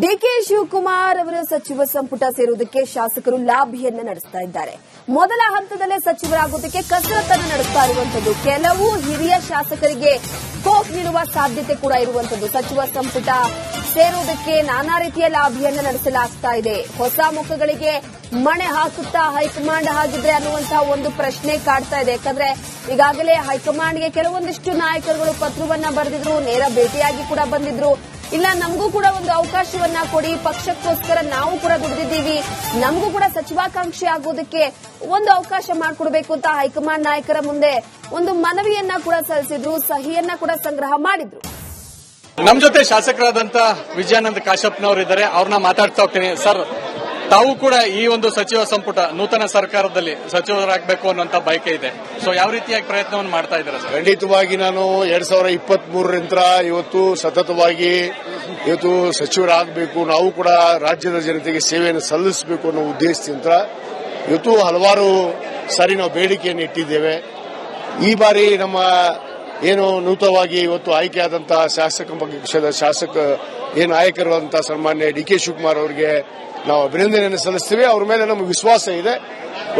DK Shivakumar ಅವರ ಸಚಿವ ಸಂಪುಟ ಸೇರುವುದಕ್ಕೆ ಶಾಸಕರು ಲಾಬಿಯನ್ನ ನಡೆಸ್ತಾ ಇದ್ದಾರೆ. ಮೊದಲ ಹಂತದಲ್ಲೇ ಸಚಿವರಾಗುವುದಕ್ಕೆ ಕಸರತ್ತನ್ನು ನಡೆಸ್ತಾ ಇರುವಂತದ್ದು. ಕೆಲವು ಹಿರಿಯ ಶಾಸಕರಿಗೆ ಸ್ಕೋಪ್ ನೀಡುವ ಸಾಧ್ಯತೆ ಕೂಡ ಇರುವಂತದ್ದು. ಸಚಿವ ಸಂಪುಟ ಸೇರುವುದಕ್ಕೆ ನಾನಾ ರೀತಿಯ ಲಾಬಿಯನ್ನ ನಡೆಸಲಾಗ್ತಾ ಇದೆ. ಹೊಸ ಮುಖಗಳಿಗೆ ಮಣೆ ಹಾಕುತ್ತಾ ಹೈಕಮಾಂಡ್ ಆಗಿದ್ರೆ ಅನ್ನುವಂತಹ ಒಂದು ಪ್ರಶ್ನೆ ಕಾಡ್ತಾ ಇದೆ. ಯಾಕಂದ್ರೆ ಈಗಾಗಲೇ ಹೈಕಮಾಂಡ್ಗೆ ಕೆಲವೊಂದಿಷ್ಟು ನಾಯಕರುಗಳು ಪತ್ರವನ್ನ ಬರೆದಿದ್ರು, ನೇರ ಭೇಟಿಯಾಗಿ ಕೂಡ ಬಂದಿದ್ರು. ಇಲ್ಲ, ನಮಗೂ ಕೂಡ ಒಂದು ಅವಕಾಶವನ್ನ ಕೊಡಿ, ಪಕ್ಷಕ್ಕೋಸ್ಕರ ನಾವು ಕೂಡ ದುಡಿದಿದ್ದೀವಿ, ನಮಗೂ ಕೂಡ ಸಚಿವಾಕಾಂಕ್ಷಿ ಆಗೋದಕ್ಕೆ ಒಂದು ಅವಕಾಶ ಮಾಡಿಕೊಡ್ಬೇಕು ಅಂತ ಹೈಕಮಾಂಡ್ ನಾಯಕರ ಮುಂದೆ ಒಂದು ಮನವಿಯನ್ನ ಕೂಡ ಸಲ್ಲಿಸಿದ್ರು, ಸಹಿಯನ್ನ ಕೂಡ ಸಂಗ್ರಹ ಮಾಡಿದ್ರು. ನಮ್ ಜೊತೆ ಶಾಸಕರಾದಂತ ವಿಜಯಾನಂದ ಕಾಶಪ್ಪನವರು ಇದ್ದಾರೆ, ಅವ್ರನ್ನ ಮಾತಾಡ್ತಾ ಹೋಗ್ತೀನಿ. ಸರ್, ತಾವು ಕೂಡ ಈ ಒಂದು ಸಚಿವ ಸಂಪುಟ ನೂತನ ಸರ್ಕಾರದಲ್ಲಿ ಸಚಿವರಾಗಬೇಕು ಅನ್ನುವಂತ ಬಯಕೆ ಇದೆ. ಸೊ ಯಾವ ರೀತಿಯಾಗಿ ಪ್ರಯತ್ನವನ್ನು ಮಾಡ್ತಾ ಇದ್ದಾರೆ ಸರ್? ಖಂಡಿತವಾಗಿ ನಾನು 2023ರಿಂದ ಇವತ್ತು ಸತತವಾಗಿ ಇವತ್ತು ಸಚಿವರಾಗಬೇಕು, ನಾವು ಕೂಡ ರಾಜ್ಯದ ಜನತೆಗೆ ಸೇವೆಯನ್ನು ಸಲ್ಲಿಸಬೇಕು ಅನ್ನೋ ಉದ್ದೇಶದಿಂದ ಇವತ್ತು ಹಲವಾರು ಸಾರಿ ನಾವು ಬೇಡಿಕೆಯನ್ನು ಇಟ್ಟಿದ್ದೇವೆ. ಈ ಬಾರಿ ನಮ್ಮ ಏನು ನೂತನವಾಗಿ ಇವತ್ತು ಆಯ್ಕೆಯಾದಂತಹ ಶಾಸಕ ಪಕ್ಷದ ಏನು ನಾಯಕರಾದಂತಹ ಸನ್ಮಾನ್ಯ ಡಿಕೆ ಶಿವಕುಮಾರ್ ಅವರಿಗೆ ನಾವು ಅಭಿನಂದನೆಯನ್ನು ಸಲ್ಲಿಸ್ತೀವಿ. ಅವ್ರ ಮೇಲೆ ನಮಗೆ ವಿಶ್ವಾಸ ಇದೆ.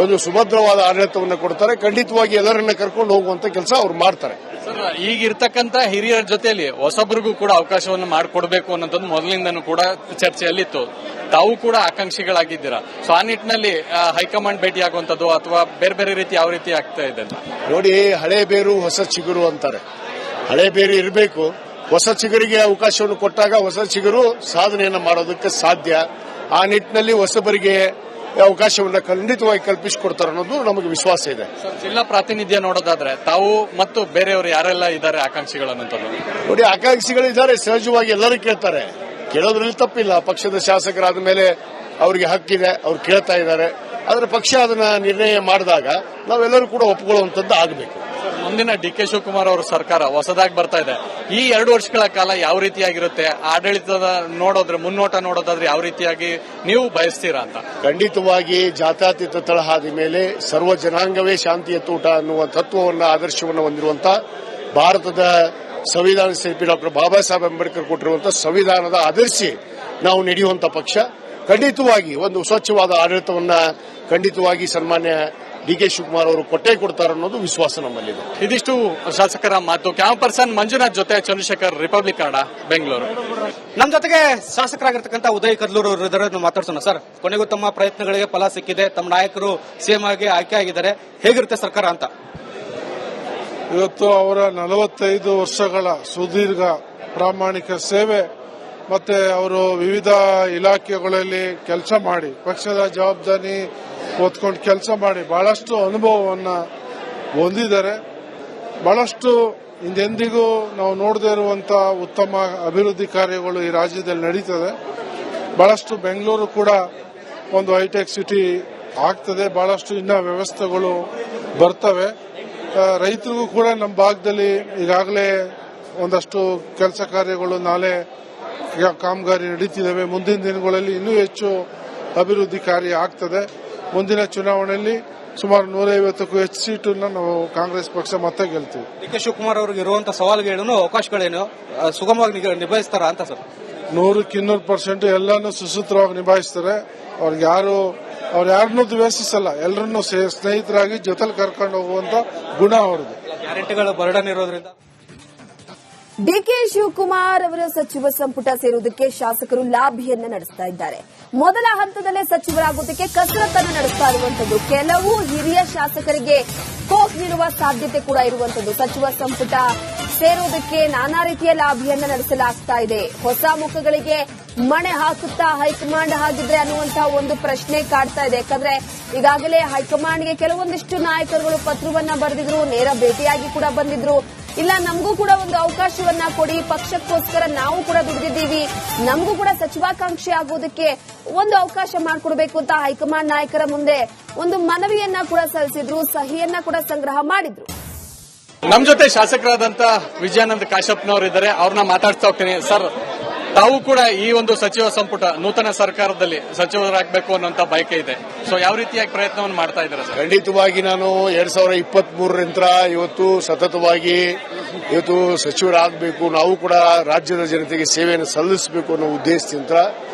ಒಂದು ಸುಭದ್ರವಾದ ಆಡಳಿತವನ್ನು ಕೊಡ್ತಾರೆ. ಖಂಡಿತವಾಗಿ ಎಲ್ಲರನ್ನ ಕರ್ಕೊಂಡು ಹೋಗುವಂತ ಕೆಲಸ ಅವ್ರು ಮಾಡ್ತಾರೆ. ಸರ್, ಈಗಿರ್ತಕ್ಕಂಥ ಹಿರಿಯರ ಜೊತೆಯಲ್ಲಿ ಹೊಸಬ್ರಿಗೂ ಕೂಡ ಅವಕಾಶವನ್ನು ಮಾಡಿಕೊಡ್ಬೇಕು ಅನ್ನೋದೊಂದು ಮೊದಲಿಂದನೂ ಕೂಡ ಚರ್ಚೆಯಲ್ಲಿತ್ತು. ತಾವು ಕೂಡ ಆಕಾಂಕ್ಷಿಗಳಾಗಿದ್ದೀರಾ. ಸೊ ಆ ನಿಟ್ಟಿನಲ್ಲಿ ಹೈಕಮಾಂಡ್ ಭೇಟಿ ಆಗುವಂತದ್ದು ಅಥವಾ ಬೇರೆ ಬೇರೆ ರೀತಿ ಯಾವ ರೀತಿ ಆಗ್ತಾ ಇದೆ ಅಂತ ನೋಡಿ. ಹಳೆ ಬೇರು ಹೊಸ ಚಿಗುರು ಅಂತಾರೆ. ಹಳೆ ಬೇರು ಇರಬೇಕು. ಹೊಸ ಚಿಗುರಿಗೆ ಅವಕಾಶವನ್ನು ಕೊಟ್ಟಾಗ ಹೊಸ ಚಿಗುರು ಸಾಧನೆಯನ್ನು ಮಾಡೋದಕ್ಕೆ ಸಾಧ್ಯ. ಆ ನಿಟ್ಟಿನಲ್ಲಿ ಹೊಸಬರಿಗೆ ಅವಕಾಶವನ್ನು ಖಂಡಿತವಾಗಿ ಕಲ್ಪಿಸಿಕೊಡ್ತಾರೆ ಅನ್ನೋದು ನಮಗೆ ವಿಶ್ವಾಸ ಇದೆ. ಜಿಲ್ಲಾ ಪ್ರಾತಿನಿಧ್ಯ ನೋಡೋದಾದ್ರೆ ತಾವು ಮತ್ತು ಬೇರೆಯವರು ಯಾರೆಲ್ಲ ಇದ್ದಾರೆ ಆಕಾಂಕ್ಷಿಗಳನ್ನಂತದ್ದು? ನೋಡಿ, ಆಕಾಂಕ್ಷಿಗಳಿದ್ದಾರೆ, ಸಹಜವಾಗಿ ಎಲ್ಲರೂ ಕೇಳ್ತಾರೆ. ಕೇಳೋದ್ರಲ್ಲಿ ತಪ್ಪಿಲ್ಲ. ಪಕ್ಷದ ಶಾಸಕರಾದ ಮೇಲೆ ಅವರಿಗೆ ಹಕ್ಕಿದೆ, ಅವ್ರು ಕೇಳ್ತಾ ಇದ್ದಾರೆ. ಆದ್ರೆ ಪಕ್ಷ ಅದನ್ನ ನಿರ್ಣಯ ಮಾಡಿದಾಗ ನಾವೆಲ್ಲರೂ ಕೂಡ ಒಪ್ಪಿಕೊಳ್ಳುವಂತದ್ದು ಆಗಬೇಕು. ಮುಂದಿನ ಡಿಕೆ ಶಿವಕುಮಾರ್ ಅವರ ಸರ್ಕಾರ ಹೊಸದಾಗಿ ಬರ್ತಾ ಇದೆ. ಈ 2 ವರ್ಷಗಳ ಕಾಲ ಯಾವ ರೀತಿಯಾಗಿರುತ್ತೆ, ಆಡಳಿತದ ಮುನ್ನೋಟ ನೋಡೋದಾದ್ರೆ ಯಾವ ರೀತಿಯಾಗಿ ನೀವು ಬಯಸ್ತೀರಾ ಅಂತ? ಖಂಡಿತವಾಗಿ ಜಾತ್ಯತೀತ ತಳಹದಿ ಮೇಲೆ ಸರ್ವ ಜನಾಂಗವೇ ಶಾಂತಿಯ ತೋಟ ಅನ್ನುವ ತತ್ವವನ್ನು ಆದರ್ಶವನ್ನು ಹೊಂದಿರುವಂತಹ ಭಾರತದ ಸಂವಿಧಾನ ಶಿಲ್ಪಿ ಡಾಕ್ಟರ್ ಬಾಬಾ ಸಾಹೇಬ್ ಅಂಬೇಡ್ಕರ್ ಕೊಟ್ಟಿರುವಂತಹ ಸಂವಿಧಾನದ ಆದರ್ಶಿ ನಾವು ನಡೆಯುವಂತ ಪಕ್ಷ. ಖಂಡಿತವಾಗಿ ಒಂದು ಸ್ವಚ್ಛವಾದ ಆಡಳಿತವನ್ನ ಖಂಡಿತವಾಗಿ ಸನ್ಮಾನ್ಯ ಡಿಕೆ ಶಿವಕುಮಾರ್ ಅವರು ಕೊಟ್ಟೇ ಕೊಡ್ತಾರೆ ಅನ್ನೋದು ವಿಶ್ವಾಸ ನಮ್ಮಲ್ಲಿದೆ. ಇದಿಷ್ಟು ಶಾಸಕರ ಮಾತು. ಕ್ಯಾಮ್ ಪರ್ಸನ್ ಮಂಜುನಾಥ್ ಜೊತೆ ಚಂದ್ರಶೇಖರ್, ರಿಪಬ್ಲಿಕ್ ಕನ್ನಡ, ಬೆಂಗಳೂರು. ನಮ್ಮ ಜೊತೆಗೆ ಶಾಸಕರಾಗಿರ್ತಕ್ಕಂಥ ಉದಯ್ ಕದ್ಲೂರು ಅವರು ಮಾತಾಡ್ಸೋಣ. ಸರ್, ಕೊನೆಗೂ ತಮ್ಮ ಪ್ರಯತ್ನಗಳಿಗೆ ಫಲ ಸಿಕ್ಕಿದೆ, ತಮ್ಮ ನಾಯಕರು ಸಿಎಂ ಆಗಿ ಆಯ್ಕೆ ಆಗಿದ್ದಾರೆ, ಹೇಗಿರುತ್ತೆ ಸರ್ಕಾರ ಅಂತ? ಇವತ್ತು ಅವರ 45 ವರ್ಷಗಳ ಸುದೀರ್ಘ ಪ್ರಾಮಾಣಿಕ ಸೇವೆ ಮತ್ತೆ ಅವರು ವಿವಿಧ ಇಲಾಖೆಗಳಲ್ಲಿ ಕೆಲಸ ಮಾಡಿ ಪಕ್ಷದ ಜವಾಬ್ದಾರಿ ಹೊತ್ಕೊಂಡು ಕೆಲಸ ಮಾಡಿ ಬಹಳಷ್ಟು ಅನುಭವವನ್ನ ಹೊಂದಿದ್ದಾರೆ. ಬಹಳಷ್ಟು ಹಿಂದೆಂದಿಗೂ ನಾವು ನೋಡದೇ ಇರುವಂತಹ ಉತ್ತಮ ಅಭಿವೃದ್ಧಿ ಕಾರ್ಯಗಳು ಈ ರಾಜ್ಯದಲ್ಲಿ ನಡೀತದೆ. ಬಹಳಷ್ಟು ಬೆಂಗಳೂರು ಕೂಡ ಒಂದು ಹೈಟೆಕ್ ಸಿಟಿ ಆಗ್ತದೆ. ಬಹಳಷ್ಟು ಇನ್ನ ವ್ಯವಸ್ಥೆಗಳು ಬರ್ತವೆ. ರೈತರಿಗೂ ಕೂಡ ನಮ್ಮ ಭಾಗದಲ್ಲಿ ಈಗಾಗಲೇ ಒಂದಷ್ಟು ಕೆಲಸ ಕಾರ್ಯಗಳು ನಾಳೆ ಕಾಮಗಾರಿ ನಡೀತಿದ್ದಾವೆ. ಮುಂದಿನ ದಿನಗಳಲ್ಲಿ ಇನ್ನೂ ಹೆಚ್ಚು ಅಭಿವೃದ್ಧಿ ಕಾರ್ಯ ಆಗ್ತದೆ. ಮುಂದಿನ ಚುನಾವಣೆಯಲ್ಲಿ ಸುಮಾರು 150ಕ್ಕೂ ಹೆಚ್ಚು ಸೀಟನ್ನು ನಾವು ಕಾಂಗ್ರೆಸ್ ಪಕ್ಷ ಮತ್ತೆ ಗೆಲ್ತೀವಿ. ಡಿಕೆ ಶಿವಕುಮಾರ್ ಅವರಿಗೆ ಇರುವಂತಹ ಸವಾಲುಗಳೇನು, ಅವಕಾಶಗಳೇನು, ಸುಗಮವಾಗಿ ನಿಭಾಯಿಸ್ತಾರ ಅಂತ ಸರ್? 100% ಎಲ್ಲಾನು ಸುಸೂತ್ರವಾಗಿ ನಿಭಾಯಿಸ್ತಾರೆ. ಅವ್ರು ಯಾರನ್ನೂ ದ್ವೇಷಿಸಲ್ಲ, ಎಲ್ಲರನ್ನೂ ಸ್ನೇಹಿತರಾಗಿ ಜೊತೆಲಿ ಕರ್ಕೊಂಡು ಹೋಗುವಂತ ಗುಣ ಅವ್ರದ್ದು. ಗ್ಯಾರಂಟಿಗಳ ಬರ್ಡನ್ ಇರೋದ್ರಿಂದ ಡಿಕೆ ಶಿವಕುಮಾರ್ ಅವರ ಸಚಿವ ಸಂಪುಟ ಸೇರುವುದಕ್ಕೆ ಶಾಸಕರು ಲಾಬಿಯನ್ನ ನಡೆಸ್ತಾ ಇದ್ದಾರೆ. ಮೊದಲ ಹಂತದಲ್ಲೇ ಸಚಿವರಾಗುವುದಕ್ಕೆ ಕಸರತ್ತನ್ನು ನಡೆಸ್ತಾ ಇರುವಂತದ್ದು. ಕೆಲವು ಹಿರಿಯ ಶಾಸಕರಿಗೆ ಸ್ಕೋಪ್ ನೀಡುವ ಸಾಧ್ಯತೆ ಕೂಡ ಇರುವಂತದ್ದು. ಸಚಿವ ಸಂಪುಟ ಸೇರುವುದಕ್ಕೆ ನಾನಾ ರೀತಿಯ ಲಾಬಿಯನ್ನ ನಡೆಸಲಾಗ್ತಾ ಇದೆ. ಹೊಸ ಮುಖಗಳಿಗೆ ಮಣೆ ಹಾಕುತ್ತಾ ಹೈಕಮಾಂಡ್ ಆಗಿದ್ರೆ ಅನ್ನುವಂತಹ ಒಂದು ಪ್ರಶ್ನೆ ಕಾಡ್ತಾ ಇದೆ. ಯಾಕಂದ್ರೆ ಈಗಾಗಲೇ ಹೈಕಮಾಂಡ್ಗೆ ಕೆಲವೊಂದಿಷ್ಟು ನಾಯಕರುಗಳು ಪತ್ರವನ್ನ ಬರೆದಿದ್ರು, ನೇರ ಭೇಟಿಯಾಗಿ ಕೂಡ ಬಂದಿದ್ರು. ಇಲ್ಲ, ನಮಗೂ ಕೂಡ ಒಂದು ಅವಕಾಶವನ್ನ ಕೊಡಿ, ಪಕ್ಷಕ್ಕೋಸ್ಕರ ನಾವು ಕೂಡ ದುಡಿದಿದ್ದೀವಿ, ನಮಗೂ ಕೂಡ ಸಚಿವಾಕಾಂಕ್ಷಿ ಆಗೋದಕ್ಕೆ ಒಂದು ಅವಕಾಶ ಮಾಡಿಕೊಡ್ಬೇಕು ಅಂತ ಹೈಕಮಾಂಡ್ ನಾಯಕರ ಮುಂದೆ ಒಂದು ಮನವಿಯನ್ನ ಕೂಡ ಸಲ್ಲಿಸಿದ್ರು, ಸಹಿಯನ್ನ ಕೂಡ ಸಂಗ್ರಹ ಮಾಡಿದ್ರು. ನಮ್ ಜೊತೆ ಶಾಸಕರಾದಂತ ವಿಜಯಾನಂದ ಕಾಶಪ್ಪನವರು ಇದ್ದಾರೆ, ಅವ್ರನ್ನ ಮಾತಾಡ್ತಾ ಹೋಗ್ತೀನಿ. ಸರ್, ತಾವು ಕೂಡ ಈ ಒಂದು ಸಚಿವ ಸಂಪುಟ ನೂತನ ಸರ್ಕಾರದಲ್ಲಿ ಸಚಿವರಾಗಬೇಕು ಅನ್ನೋಂತ ಬಯಕೆ ಇದೆ. ಸೊ ಯಾವ ರೀತಿಯಾಗಿ ಪ್ರಯತ್ನವನ್ನು ಮಾಡ್ತಾ ಇದ್ದಾರೆ ಸರ್? ಖಂಡಿತವಾಗಿ ನಾನು 2023ರಿಂದ ಇವತ್ತು ಸತತವಾಗಿ ಇವತ್ತು ಸಚಿವರಾಗಬೇಕು, ನಾವು ಕೂಡ ರಾಜ್ಯದ ಜನತೆಗೆ ಸೇವೆಯನ್ನು ಸಲ್ಲಿಸಬೇಕು ಅನ್ನೋ ಉದ್ದೇಶದಿಂದ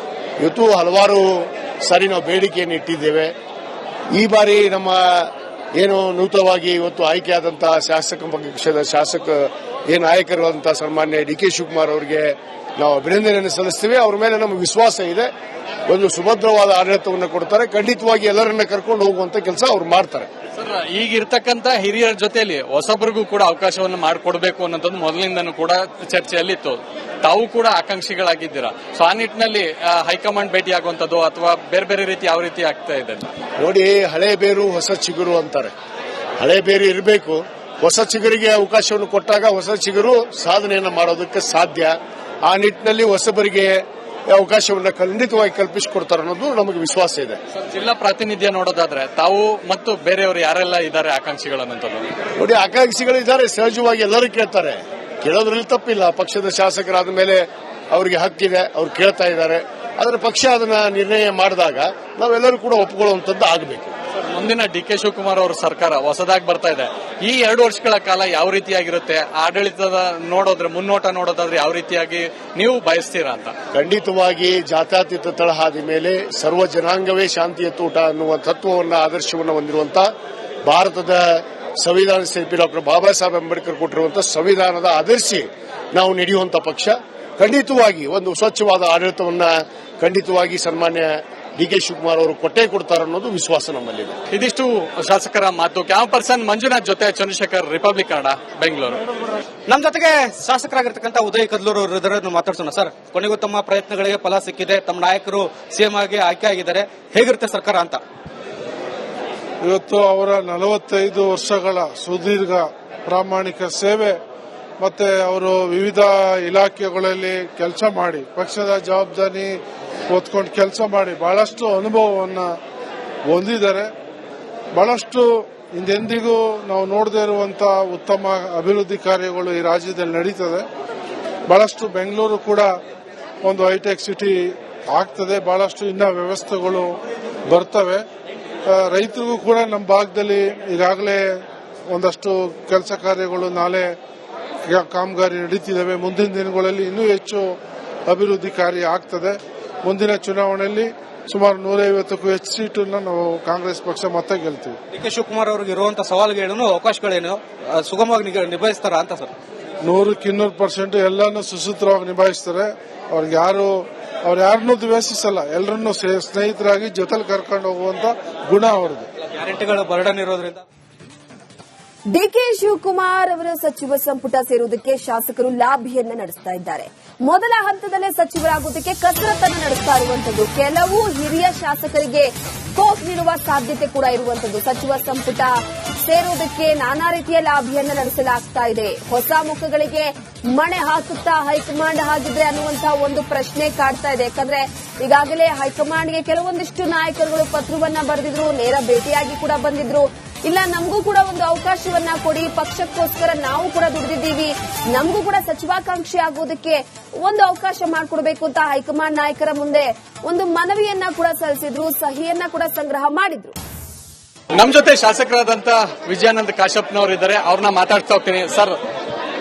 ಇವತ್ತು ಹಲವಾರು ಸಾರಿ ನಾವು ಬೇಡಿಕೆಯನ್ನು ಇಟ್ಟಿದ್ದೇವೆ. ಈ ಬಾರಿ ನಮ್ಮ ಏನು ನೂತನವಾಗಿ ಇವತ್ತು ಆಯ್ಕೆಯಾದಂತಹ ಶಾಸಕ ಪಕ್ಷದ ಏನು ನಾಯಕರಾದಂತಹ ಸನ್ಮಾನ್ಯ ಡಿ ಕೆ ಶಿವಕುಮಾರ್ ಅವರಿಗೆ ನಾವು ಅಭಿನಂದನೆಯನ್ನು ಸಲ್ಲಿಸ್ತೇವೆ. ಅವರ ಮೇಲೆ ನಮಗೆ ವಿಶ್ವಾಸ ಇದೆ. ಒಂದು ಸುಭದ್ರವಾದ ಆಡಳಿತವನ್ನು ಕೊಡ್ತಾರೆ. ಖಂಡಿತವಾಗಿ ಎಲ್ಲರನ್ನ ಕರ್ಕೊಂಡು ಹೋಗುವಂತ ಕೆಲಸ ಅವ್ರು ಮಾಡ್ತಾರೆ. ಸರ್, ಈಗಿರ್ತಕ್ಕಂಥ ಹಿರಿಯರ ಜೊತೆಯಲ್ಲಿ ಹೊಸಬರಿಗೂ ಕೂಡ ಅವಕಾಶವನ್ನು ಮಾಡಿಕೊಡ್ಬೇಕು ಅನ್ನೋದು ಮೊದಲಿಂದನೂ ಕೂಡ ಚರ್ಚೆಯಲ್ಲಿತ್ತು. ತಾವು ಕೂಡ ಆಕಾಂಕ್ಷಿಗಳಾಗಿದ್ದೀರಾ. ಸೊ ಆ ನಿಟ್ಟಿನಲ್ಲಿ ಹೈಕಮಾಂಡ್ ಭೇಟಿ ಆಗುವಂತದ್ದು ಅಥವಾ ಬೇರೆ ಬೇರೆ ರೀತಿ ಯಾವ ರೀತಿ ಆಗ್ತಾ ಇದೆ? ನೋಡಿ, ಹಳೆ ಬೇರು ಹೊಸ ಚಿಗುರು ಅಂತಾರೆ. ಹಳೆ ಬೇರು ಇರಬೇಕು. ಹೊಸ ಚಿಗುರಿಗೆ ಅವಕಾಶವನ್ನು ಕೊಟ್ಟಾಗ ಹೊಸ ಚಿಗುರು ಸಾಧನೆಯನ್ನು ಮಾಡೋದಕ್ಕೆ ಸಾಧ್ಯ. ಆ ನಿಟ್ಟಿನಲ್ಲಿ ಹೊಸಬರಿಗೆ ಅವಕಾಶವನ್ನು ಖಂಡಿತವಾಗಿ ಕಲ್ಪಿಸಿಕೊಡ್ತಾರೆ ಅನ್ನೋದು ನಮಗೆ ವಿಶ್ವಾಸ ಇದೆ. ಜಿಲ್ಲಾ ಪ್ರಾತಿನಿಧ್ಯ ನೋಡೋದಾದ್ರೆ ತಾವು ಮತ್ತು ಬೇರೆಯವರು ಯಾರೆಲ್ಲ ಇದ್ದಾರೆ ಆಕಾಂಕ್ಷಿಗಳನ್ನಂತದ್ದು? ನೋಡಿ, ಆಕಾಂಕ್ಷಿಗಳಿದ್ದಾರೆ. ಸಹಜವಾಗಿ ಎಲ್ಲರೂ ಕೇಳ್ತಾರೆ. ಕೇಳೋದ್ರಲ್ಲಿ ತಪ್ಪಿಲ್ಲ. ಪಕ್ಷದ ಶಾಸಕರಾದ ಮೇಲೆ ಅವರಿಗೆ ಹಕ್ಕಿದೆ. ಅವ್ರು ಕೇಳ್ತಾ ಇದ್ದಾರೆ. ಆದರೆ ಪಕ್ಷ ಅದನ್ನ ನಿರ್ಣಯ ಮಾಡಿದಾಗ ನಾವೆಲ್ಲರೂ ಕೂಡ ಒಪ್ಪಿಕೊಳ್ಳುವಂತದ್ದು ಆಗಬೇಕು. ಮುಂದಿನ ಡಿ ಕೆ ಶಿವಕುಮಾರ್ ಅವರ ಸರ್ಕಾರ ಹೊಸದಾಗಿ ಬರ್ತಾ ಇದೆ. ಈ 2 ವರ್ಷಗಳ ಕಾಲ ಯಾವ ರೀತಿಯಾಗಿರುತ್ತೆ? ಆಡಳಿತದ ಮುನ್ನೋಟ ನೋಡೋದಾದ್ರೆ ಯಾವ ರೀತಿಯಾಗಿ ನೀವು ಬಯಸ್ತೀರಾ ಅಂತ? ಖಂಡಿತವಾಗಿ ಜಾತ್ಯತೀತ ತಳಹಾದಿ ಮೇಲೆ ಸರ್ವ ಜನಾಂಗವೇ ಶಾಂತಿಯ ತೋಟ ಅನ್ನುವ ತತ್ವವನ್ನು ಆದರ್ಶವನ್ನು ಹೊಂದಿರುವಂತಹ ಭಾರತದ ಸಂವಿಧಾನ ಶಿಲ್ಪಿ ಡಾಕ್ಟರ್ ಬಾಬಾ ಸಾಹೇಬ್ ಅಂಬೇಡ್ಕರ್ ಕೊಟ್ಟಿರುವಂತಹ ಸಂವಿಧಾನದ ಆದರ್ಶಿ ನಾವು ನಡೆಯುವಂತ ಪಕ್ಷ. ಖಂಡಿತವಾಗಿ ಒಂದು ಸ್ವಚ್ಛವಾದ ಆಡಳಿತವನ್ನ ಖಂಡಿತವಾಗಿ ಸನ್ಮಾನ್ಯ ಡಿ ಕೆ ಶಿವಕುಮಾರ್ ಅವರು ಕೊಟ್ಟೇ ಕೊಡ್ತಾರೆ ಅನ್ನೋದು ವಿಶ್ವಾಸ ನಮ್ಮಲ್ಲಿದೆ. ಇದಿಷ್ಟು ಶಾಸಕರ ಮಾತು. ಕ್ಯಾಮ್ ಪರ್ಸನ್ ಮಂಜುನಾಥ್ ಜೊತೆ ಚಂದ್ರಶೇಖರ್, ರಿಪಬ್ಲಿಕ್ ಕನ್ನಡ, ಬೆಂಗಳೂರು. ನಮ್ಮ ಜೊತೆಗೆ ಶಾಸಕರಾಗಿರ್ತಕ್ಕಂಥ ಉದಯ್ ಕದ್ಲೂರು ಅವರು ಮಾತಾಡ್ಸೋಣ. ಸರ್, ಕೊನೆಗೂ ತಮ್ಮ ಪ್ರಯತ್ನಗಳಿಗೆ ಫಲ ಸಿಕ್ಕಿದೆ. ತಮ್ಮ ನಾಯಕರು ಸಿಎಂ ಆಗಿ ಆಯ್ಕೆ ಆಗಿದ್ದಾರೆ. ಹೇಗಿರುತ್ತೆ ಸರ್ಕಾರ ಅಂತ? ಇವತ್ತು ಅವರ 45 ವರ್ಷಗಳ ಸುದೀರ್ಘ ಪ್ರಾಮಾಣಿಕ ಸೇವೆ ಮತ್ತೆ ಅವರು ವಿವಿಧ ಇಲಾಖೆಗಳಲ್ಲಿ ಕೆಲಸ ಮಾಡಿ ಪಕ್ಷದ ಜವಾಬ್ದಾರಿ ಹೊತ್ಕೊಂಡು ಕೆಲಸ ಮಾಡಿ ಬಹಳಷ್ಟು ಅನುಭವವನ್ನ ಹೊಂದಿದ್ದಾರೆ. ಬಹಳಷ್ಟು ಹಿಂದೆಂದಿಗೂ ನಾವು ನೋಡದೇ ಇರುವಂತಹ ಉತ್ತಮ ಅಭಿವೃದ್ಧಿ ಕಾರ್ಯಗಳು ಈ ರಾಜ್ಯದಲ್ಲಿ ನಡೀತದೆ. ಬಹಳಷ್ಟು ಬೆಂಗಳೂರು ಕೂಡ ಒಂದು ಹೈಟೆಕ್ ಸಿಟಿ ಆಗ್ತದೆ. ಬಹಳಷ್ಟು ಇನ್ನ ವ್ಯವಸ್ಥೆಗಳು ಬರ್ತವೆ. ರೈತರಿಗೂ ಕೂಡ ನಮ್ಮ ಭಾಗದಲ್ಲಿ ಈಗಾಗಲೇ ಒಂದಷ್ಟು ಕೆಲಸ ಕಾರ್ಯಗಳು ನಾಳೆ ಕಾಮಗಾರಿ ನಡೀತಿದ್ದಾವೆ. ಮುಂದಿನ ದಿನಗಳಲ್ಲಿ ಇನ್ನೂ ಹೆಚ್ಚು ಅಭಿವೃದ್ಧಿ ಕಾರ್ಯ ಆಗ್ತದೆ. ಮುಂದಿನ ಚುನಾವಣೆಯಲ್ಲಿ ಸುಮಾರು 150ಕ್ಕೂ ಹೆಚ್ಚು ಸೀಟನ್ನು ನಾವು ಕಾಂಗ್ರೆಸ್ ಪಕ್ಷ ಮತ್ತೆ ಗೆಲ್ತೀವಿ. ಡಿ ಕೆ ಶಿವಕುಮಾರ್ ಅವರಿಗೆ ಇರುವಂತಹ ಸವಾಲುಗಳೇನು, ಅವಕಾಶಗಳೇನು, ಸುಗಮವಾಗಿ ನಿಭಾಯಿಸ್ತಾರ ಅಂತ ಸರ್? 100% ಎಲ್ಲಾನು ಸುಸೂತ್ರವಾಗಿ ನಿಭಾಯಿಸ್ತಾರೆ. ಅವ್ರು ಯಾರನ್ನೂ ದ್ವೇಷಿಸಲ್ಲ. ಎಲ್ಲರನ್ನೂ ಸ್ನೇಹಿತರಾಗಿ ಜೊತೆಲಿ ಕರ್ಕೊಂಡು ಹೋಗುವಂತ ಗುಣ ಅವರದು. ಗ್ಯಾರಂಟಿಗಳ ಬರ್ಡನ್ ಇರೋದ್ರಿಂದ ಡಿಕೆ ಶಿವಕುಮಾರ್ ಅವರ ಸಚಿವ ಸಂಪುಟ ಸೇರುವುದಕ್ಕೆ ಶಾಸಕರು ಲಾಬಿಯನ್ನ ನಡೆಸ್ತಾ ಇದ್ದಾರೆ. ಮೊದಲ ಹಂತದಲ್ಲೇ ಸಚಿವರಾಗುವುದಕ್ಕೆ ಕಸರತ್ತನ್ನು ನಡೆಸ್ತಾ ಇರುವಂತದ್ದು. ಕೆಲವು ಹಿರಿಯ ಶಾಸಕರಿಗೆ ಸ್ಕೋಪ್ ನೀಡುವ ಸಾಧ್ಯತೆ ಕೂಡ ಇರುವಂತದ್ದು. ಸಚಿವ ಸಂಪುಟ ಸೇರುವುದಕ್ಕೆ ನಾನಾ ರೀತಿಯ ಲಾಬಿಯನ್ನ ನಡೆಸಲಾಗ್ತಾ ಇದೆ. ಹೊಸ ಮುಖಗಳಿಗೆ ಮಣೆ ಹಾಕುತ್ತಾ ಹೈಕಮಾಂಡ್ ಹಾಗಿದ್ರೆ ಅನ್ನುವಂತಹ ಒಂದು ಪ್ರಶ್ನೆ ಕಾಡ್ತಾ ಇದೆ. ಯಾಕಂದ್ರೆ ಈಗಾಗಲೇ ಹೈಕಮಾಂಡ್ಗೆ ಕೆಲವೊಂದಿಷ್ಟು ನಾಯಕರುಗಳು ಪತ್ರವನ್ನ ಬರೆದಿದ್ರು, ನೇರ ಭೇಟಿಯಾಗಿ ಕೂಡ ಬಂದಿದ್ರು. ಇಲ್ಲ, ನಮಗೂ ಕೂಡ ಒಂದು ಅವಕಾಶವನ್ನ ಕೊಡಿ, ಪಕ್ಷಕ್ಕೋಸ್ಕರ ನಾವು ಕೂಡ ದುಡಿದಿದ್ದೀವಿ, ನಮಗೂ ಕೂಡ ಸಚಿವಾಕಾಂಕ್ಷಿ ಆಗೋದಕ್ಕೆ ಒಂದು ಅವಕಾಶ ಮಾಡಿಕೊಡ್ಬೇಕು ಅಂತ ಹೈಕಮಾಂಡ್ ನಾಯಕರ ಮುಂದೆ ಒಂದು ಮನವಿಯನ್ನ ಕೂಡ ಸಲ್ಲಿಸಿದ್ರು, ಸಹಿಯನ್ನ ಕೂಡ ಸಂಗ್ರಹ ಮಾಡಿದ್ರು. ನಮ್ಮ ಜೊತೆ ಶಾಸಕರಾದಂತ ವಿಜಯಾನಂದ ಕಾಶ್ಯಪ್ನವರಿದ್ದಾರೆ. ಅವ್ರನ್ನ ಮಾತಾಡ್ತಾ ಹೋಗ್ತೀನಿ. ಸರ್,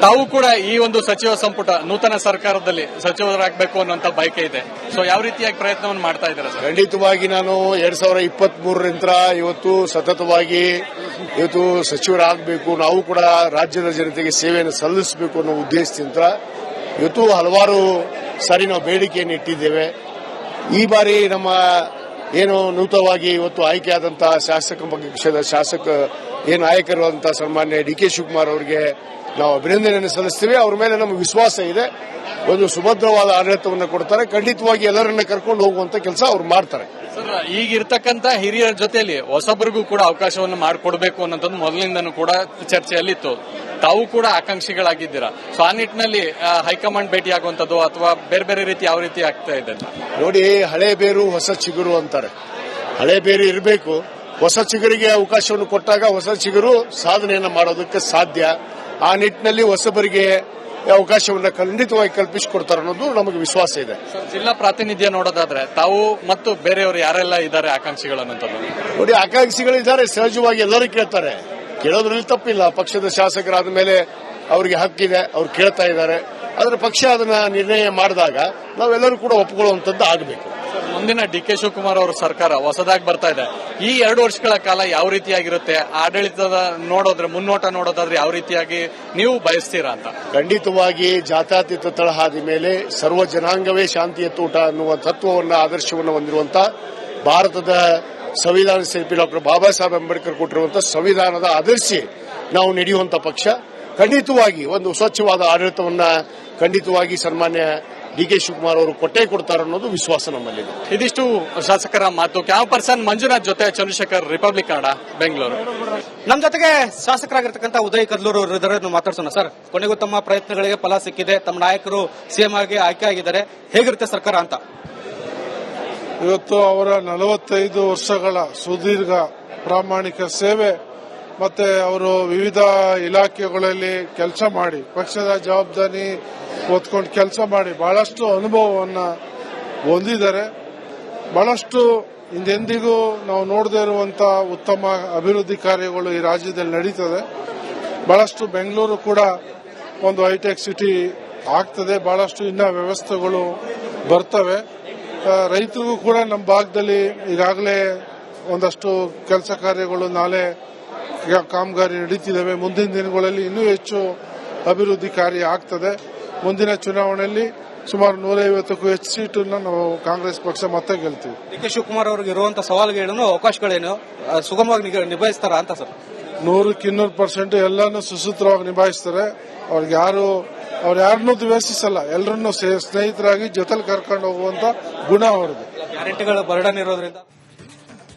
ತಾವು ಕೂಡ ಈ ಒಂದು ಸಚಿವ ಸಂಪುಟ ನೂತನ ಸರ್ಕಾರದಲ್ಲಿ ಸಚಿವರಾಗಬೇಕು ಅನ್ನುವಂತ ಬಯಕೆ ಇದೆ. ಸೊ ಯಾವ ರೀತಿಯಾಗಿ ಪ್ರಯತ್ನವನ್ನು ಮಾಡ್ತಾ ಇದ್ದಾರೆ ಸರ್? ಖಂಡಿತವಾಗಿ ನಾನು 2023ರಿಂದ ಇವತ್ತು ಸತತವಾಗಿ ಸಚಿವರಾಗಬೇಕು, ನಾವು ಕೂಡ ರಾಜ್ಯದ ಜನತೆಗೆ ಸೇವೆಯನ್ನು ಸಲ್ಲಿಸಬೇಕು ಅನ್ನೋ ಉದ್ದೇಶದಿಂದ ಇವತ್ತು ಹಲವಾರು ಸಾರಿ ನಾವು ಬೇಡಿಕೆಯನ್ನು ಇಟ್ಟಿದ್ದೇವೆ. ಈ ಬಾರಿ ನಮ್ಮ ಏನು ನೂತನವಾಗಿ ಇವತ್ತು ಆಯ್ಕೆಯಾದಂತಹ ಶಾಸಕ ಪಕ್ಷದ ಏನು ನಾಯಕರಾದಂತಹ ಸನ್ಮಾನ್ಯ ಡಿ ಕೆ ಶಿವಕುಮಾರ್ ಅವರಿಗೆ ನಾವು ಅಭಿನಂದನೆಯನ್ನು ಸಲ್ಲಿಸ್ತೇವೆ. ಅವರ ಮೇಲೆ ನಮಗೆ ವಿಶ್ವಾಸ ಇದೆ. ಒಂದು ಸುಭದ್ರವಾದ ಆಡಳಿತವನ್ನು ಕೊಡ್ತಾರೆ. ಖಂಡಿತವಾಗಿ ಎಲ್ಲರನ್ನ ಕರ್ಕೊಂಡು ಹೋಗುವಂತ ಕೆಲಸ ಅವ್ರು ಮಾಡ್ತಾರೆ. ಸರ್, ಈಗಿರ್ತಕ್ಕಂಥ ಹಿರಿಯರ ಜೊತೆಯಲ್ಲಿ ಹೊಸಬರಿಗೂ ಕೂಡ ಅವಕಾಶವನ್ನು ಮಾಡಿಕೊಡ್ಬೇಕು ಅನ್ನೋದು ಮೊದಲಿಂದನೂ ಕೂಡ ಚರ್ಚೆಯಲ್ಲಿತ್ತು. ತಾವು ಕೂಡ ಆಕಾಂಕ್ಷಿಗಳಾಗಿದ್ದೀರಾ. ಸೊ ಆ ನಿಟ್ಟಿನಲ್ಲಿ ಹೈಕಮಾಂಡ್ ಭೇಟಿ ಆಗುವಂತದ್ದು ಅಥವಾ ಬೇರೆ ಬೇರೆ ರೀತಿ ಯಾವ ರೀತಿ ಆಗ್ತಾ ಇದೆ? ನೋಡಿ, ಹಳೆ ಬೇರು ಹೊಸ ಚಿಗುರು ಅಂತಾರೆ. ಹಳೆ ಬೇರು ಇರಬೇಕು. ಹೊಸ ಚಿಗುರಿಗೆ ಅವಕಾಶವನ್ನು ಕೊಟ್ಟಾಗ ಹೊಸ ಚಿಗುರು ಸಾಧನೆಯನ್ನು ಮಾಡೋದಕ್ಕೆ ಸಾಧ್ಯ. ಆ ನಿಟ್ಟಿನಲ್ಲಿ ಹೊಸಬರಿಗೆ ಅವಕಾಶವನ್ನು ಖಂಡಿತವಾಗಿ ಕಲ್ಪಿಸಿಕೊಡ್ತಾರೆ ಅನ್ನೋದು ನಮಗೆ ವಿಶ್ವಾಸ ಇದೆ. ಜಿಲ್ಲಾ ಪ್ರಾತಿನಿಧ್ಯ ನೋಡೋದಾದ್ರೆ ತಾವು ಮತ್ತು ಬೇರೆಯವರು ಯಾರೆಲ್ಲ ಇದ್ದಾರೆ ಆಕಾಂಕ್ಷಿಗಳನ್ನಂತದ್ದು? ನೋಡಿ, ಆಕಾಂಕ್ಷಿಗಳಿದ್ದಾರೆ. ಸಹಜವಾಗಿ ಎಲ್ಲರೂ ಕೇಳ್ತಾರೆ. ಕೇಳೋದ್ರಲ್ಲಿ ತಪ್ಪಿಲ್ಲ. ಪಕ್ಷದ ಶಾಸಕರಾದ ಮೇಲೆ ಅವರಿಗೆ ಹಕ್ಕಿದೆ. ಅವ್ರು ಕೇಳ್ತಾ ಇದ್ದಾರೆ. ಆದರೆ ಪಕ್ಷ ಅದನ್ನ ನಿರ್ಣಯ ಮಾಡಿದಾಗ ನಾವೆಲ್ಲರೂ ಕೂಡ ಒಪ್ಪಿಕೊಳ್ಳುವಂತದ್ದು ಆಗಬೇಕು. ಮುಂದಿನ ಡಿ.ಕೆ. ಶಿವಕುಮಾರ್ ಅವರ ಸರ್ಕಾರ ಹೊಸದಾಗಿ ಬರ್ತಾ ಇದೆ. ಈ 2 ವರ್ಷಗಳ ಕಾಲ ಯಾವ ರೀತಿಯಾಗಿರುತ್ತೆ, ಆಡಳಿತದ ಮುನ್ನೋಟ ನೋಡೋದಾದ್ರೆ ಯಾವ ರೀತಿಯಾಗಿ ನೀವು ಬಯಸ್ತೀರಾ ಅಂತ? ಖಂಡಿತವಾಗಿ ಜಾತ್ಯತೀತ ತಳಹಾದಿ ಮೇಲೆ ಸರ್ವ ಜನಾಂಗವೇ ಶಾಂತಿಯ ತೋಟ ಅನ್ನುವ ತತ್ವವನ್ನು ಆದರ್ಶವನ್ನು ಹೊಂದಿರುವಂತಹ ಭಾರತದ ಸಂವಿಧಾನ ಶಿಲ್ಪಿ ಡಾಕ್ಟರ್ ಬಾಬಾ ಸಾಹೇಬ್ ಅಂಬೇಡ್ಕರ್ ಕೊಟ್ಟಿರುವಂತಹ ಸಂವಿಧಾನದ ಆದರ್ಶಿ ನಾವು ನಡೆಯುವಂತ ಪಕ್ಷ. ಖಂಡಿತವಾಗಿ ಒಂದು ಸ್ವಚ್ಛವಾದ ಆಡಳಿತವನ್ನ ಖಂಡಿತವಾಗಿ ಸನ್ಮಾನ್ಯ ಡಿ.ಕೆ. ಶಿವಕುಮಾರ್ ಅವರು ಕೊಡ್ತಾರೆ ಅನ್ನೋದು ವಿಶ್ವಾಸ ನಮ್ಮಲ್ಲಿದೆ. ಇದಿಷ್ಟು ಶಾಸಕರ ಮಾತು. ಕ್ಯಾಮ್ ಪರ್ಸನ್ ಮಂಜುನಾಥ್ ಜೊತೆ ಚಂದ್ರಶೇಖರ್, ರಿಪಬ್ಲಿಕ್ ಕನ್ನಡ, ಬೆಂಗಳೂರು. ನಮ್ಮ ಜೊತೆಗೆ ಶಾಸಕರಾಗಿರ್ತಕ್ಕಂಥ ಉದಯ್ ಕದ್ಲೂರು ಅವರು ಮಾತಾಡ್ಸೋಣ. ಸರ್, ಕೊನೆಗೂ ತಮ್ಮ ಪ್ರಯತ್ನಗಳಿಗೆ ಫಲ ಸಿಕ್ಕಿದೆ, ತಮ್ಮ ನಾಯಕರು ಸಿಎಂ ಆಗಿ ಆಯ್ಕೆ ಆಗಿದ್ದಾರೆ, ಹೇಗಿರುತ್ತೆ ಸರ್ಕಾರ ಅಂತ? ಇವತ್ತು ಅವರ 45 ವರ್ಷಗಳ ಸುದೀರ್ಘ ಪ್ರಾಮಾಣಿಕ ಸೇವೆ ಮತ್ತೆ ಅವರು ವಿವಿಧ ಇಲಾಖೆಗಳಲ್ಲಿ ಕೆಲಸ ಮಾಡಿ ಪಕ್ಷದ ಜವಾಬ್ದಾರಿ ಹೊತ್ಕೊಂಡು ಕೆಲಸ ಮಾಡಿ ಬಹಳಷ್ಟು ಅನುಭವವನ್ನ ಹೊಂದಿದ್ದಾರೆ. ಬಹಳಷ್ಟು ಹಿಂದೆಂದಿಗೂ ನಾವು ನೋಡದೇ ಇರುವಂತಹ ಉತ್ತಮ ಅಭಿವೃದ್ಧಿ ಕಾರ್ಯಗಳು ಈ ರಾಜ್ಯದಲ್ಲಿ ನಡೀತದೆ. ಬಹಳಷ್ಟು ಬೆಂಗಳೂರು ಕೂಡ ಒಂದು ಹೈಟೆಕ್ ಸಿಟಿ ಆಗ್ತದೆ. ಬಹಳಷ್ಟು ಇನ್ನ ವ್ಯವಸ್ಥೆಗಳು ಬರ್ತವೆ. ರೈತರಿಗೂ ಕೂಡ ನಮ್ಮ ಭಾಗದಲ್ಲಿ ಈಗಾಗಲೇ ಒಂದಷ್ಟು ಕೆಲಸ ಕಾರ್ಯಗಳು ನಾಳೆ ಕಾಮಗಾರಿ ನಡೀತಿದ್ದಾವೆ. ಮುಂದಿನ ದಿನಗಳಲ್ಲಿ ಇನ್ನೂ ಹೆಚ್ಚು ಅಭಿವೃದ್ಧಿ ಕಾರ್ಯ ಆಗ್ತದೆ. ಮುಂದಿನ ಚುನಾವಣೆಯಲ್ಲಿ ಸುಮಾರು 150ಕ್ಕೂ ಹೆಚ್ಚು ಸೀಟನ್ನು ನಾವು ಕಾಂಗ್ರೆಸ್ ಪಕ್ಷ ಮತ್ತೆ ಗೆಲ್ತೀವಿ. ಡಿ.ಕೆ. ಶಿವಕುಮಾರ್ ಅವರಿಗೆ ಇರುವಂತಹ ಸವಾಲುಗಳೇನು, ಅವಕಾಶಗಳೇನು, ಸುಗಮವಾಗಿ ನಿಭಾಯಿಸ್ತಾರ ಅಂತ ಸರ್? 100% ಎಲ್ಲಾನು ಸುಸೂತ್ರವಾಗಿ ನಿಭಾಯಿಸ್ತಾರೆ. ಅವ್ರು ಯಾರನ್ನೂ ದ್ವೇಷಿಸಲ್ಲ, ಎಲ್ಲರನ್ನೂ ಸ್ನೇಹಿತರಾಗಿ ಜೊತೆಲಿ ಕರ್ಕೊಂಡು ಹೋಗುವಂತ ಗುಣ ಅವರದು. ಗ್ಯಾರಂಟಿಗಳ ಬರ್ಡನ್ ಇರೋದ್ರಿಂದ